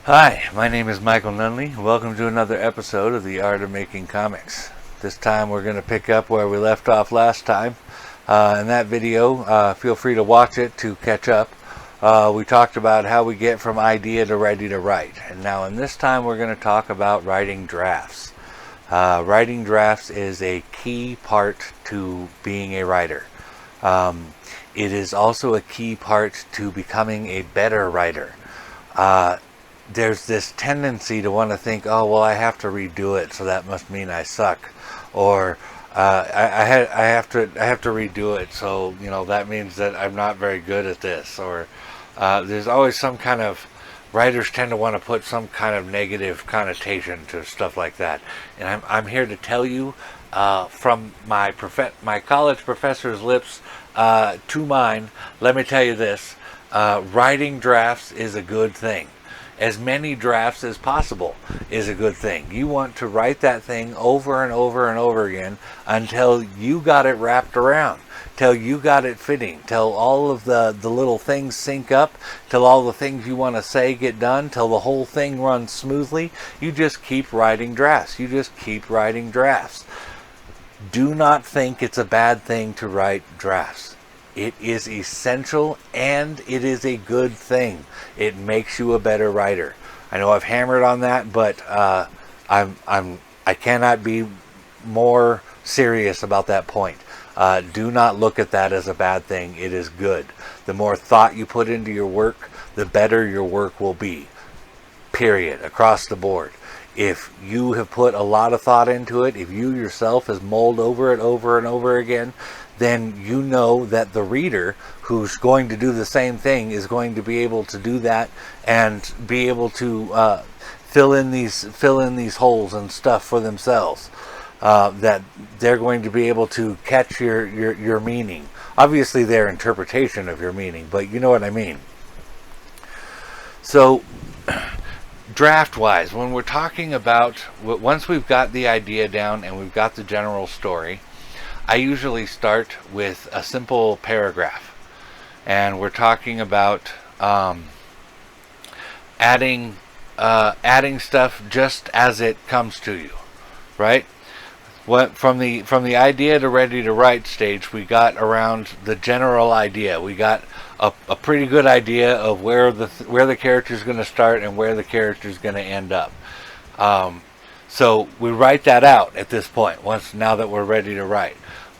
Hi, my name is Michael Nunneley. Welcome to another episode of The Art of Making Comics. This time we're going to pick up where we left off last time. In that video, feel free to watch it to catch up. We talked about how we get from idea to ready to write. And now in this time we're going to talk about writing drafts. Writing drafts is a key part to being a writer. It is also a key part to becoming a better writer. There's this tendency to want to think, oh, well, I have to redo it, so that must mean I suck. Or I have to redo it, so that means that I'm not very good at this. Or there's always some kind of, writers tend to want to put some kind of negative connotation to stuff like that. And I'm here to tell you from my college professor's lips to mine, let me tell you this, writing drafts is a good thing. As many drafts as possible is a good thing. You want to write that thing over and over and over again until you got it wrapped around, till you got it fitting, till all of the little things sync up, till all the things you want to say get done, till the whole thing runs smoothly. You just keep writing drafts. You just keep writing drafts. Do not think it's a bad thing to write drafts. It is essential and it is a good thing. It makes you a better writer. I know I've hammered on that, but I cannot be more serious about that point. Do not look at that as a bad thing. It is good. The more thought you put into your work, the better your work will be. Period. Across the board. If you have put a lot of thought into it, if you yourself has mulled over it over and over again, then you know that the reader who's going to do the same thing is going to be able to do that and be able to fill in these holes and stuff for themselves. That they're going to be able to catch your meaning. Obviously their interpretation of your meaning, but you know what I mean. So draft wise, when we're talking about, once we've got the idea down and we've got the general story, I usually start with a simple paragraph, and we're talking about adding stuff just as it comes to you, right? From the idea to ready to write stage, we got around the general idea. We got a pretty good idea of where the character is going to start and where the character is going to end up. So we write that out at this point. Now that we're ready to write,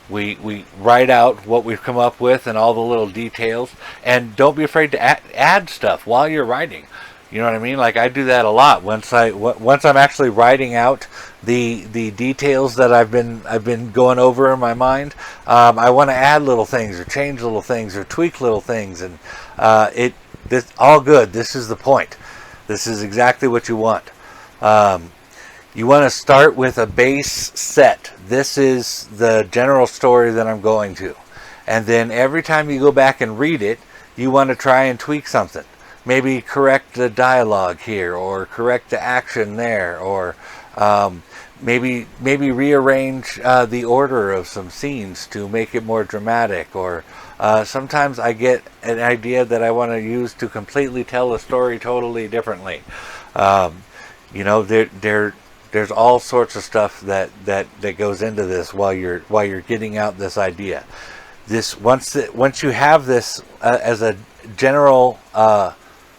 we write out what we've come up with and all the little details. And don't be afraid to add stuff while you're writing. You know what I mean? Like I do that a lot. Once I'm actually writing out the details that I've been going over in my mind, I want to add little things or change little things or tweak little things, and this all good. This is the point. This is exactly what you want. You want to start with a base set. This is the general story that I'm going to, and then every time you go back and read it, you want to try and tweak something. Maybe correct the dialogue here, or correct the action there, or maybe rearrange the order of some scenes to make it more dramatic. Or sometimes I get an idea that I want to use to completely tell a story totally differently. There's all sorts of stuff that goes into this while you're getting out this idea. Once you have this as a general.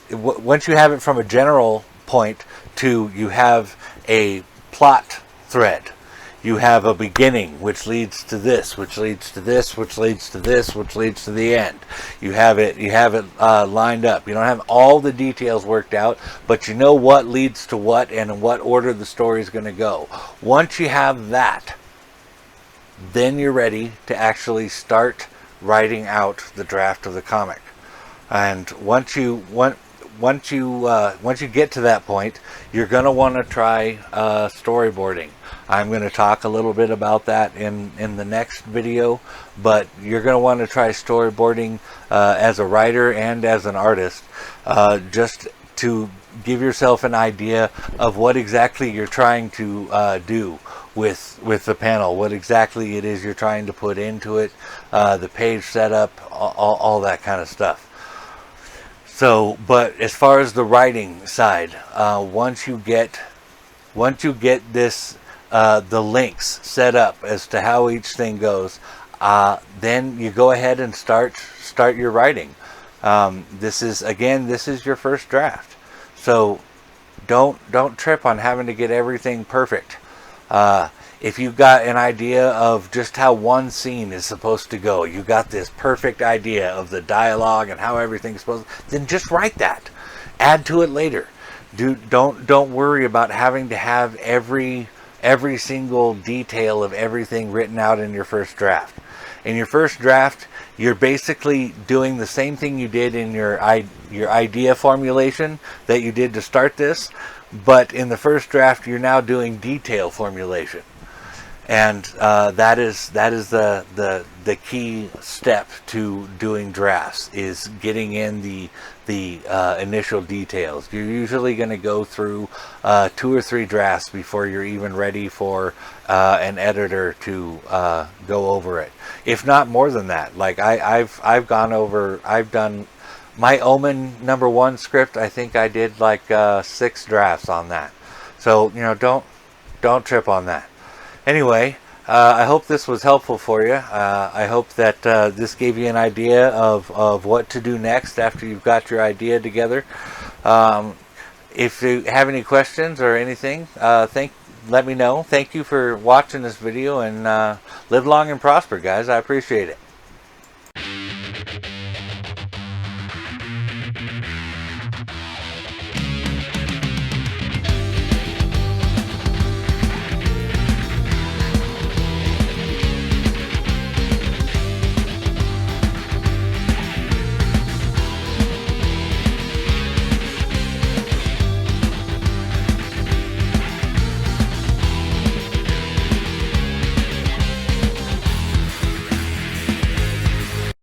Once you have it from a general point to you have a plot thread, you have a beginning which leads to this, which leads to this, which leads to this, which leads to the end. You have it lined up. You don't have all the details worked out, but you know what leads to what and in what order the story is going to go. Once you have that, then you're ready to actually start writing out the draft of the comic. And once you get to that point, you're going to want to try storyboarding. I'm going to talk a little bit about that in the next video, but you're going to want to try storyboarding as a writer and as an artist, just to give yourself an idea of what exactly you're trying to do with the panel, what exactly it is you're trying to put into it, the page setup, all that kind of stuff. So, but as far as the writing side, once you get this, the links set up as to how each thing goes, then you go ahead and start your writing. This is your first draft, so don't trip on having to get everything perfect. If you've got an idea of just how one scene is supposed to go, you got this perfect idea of the dialogue and how everything's supposed to, then just write that. Add to it later. Don't worry about having to have every single detail of everything written out in your first draft. In your first draft, you're basically doing the same thing you did in your idea formulation that you did to start this, but in the first draft, you're now doing detail formulation. And that is the key step to doing drafts, is getting in the initial details. You're usually going to go through 2 or 3 drafts before you're even ready for an editor to go over it, if not more than that. Like I've done my Omen #1 script. I think I did like 6 drafts on that. So don't trip on that. Anyway, I hope this was helpful for you. I hope that this gave you an idea of what to do next after you've got your idea together. If you have any questions or anything, let me know. Thank you for watching this video, and live long and prosper, guys. I appreciate it.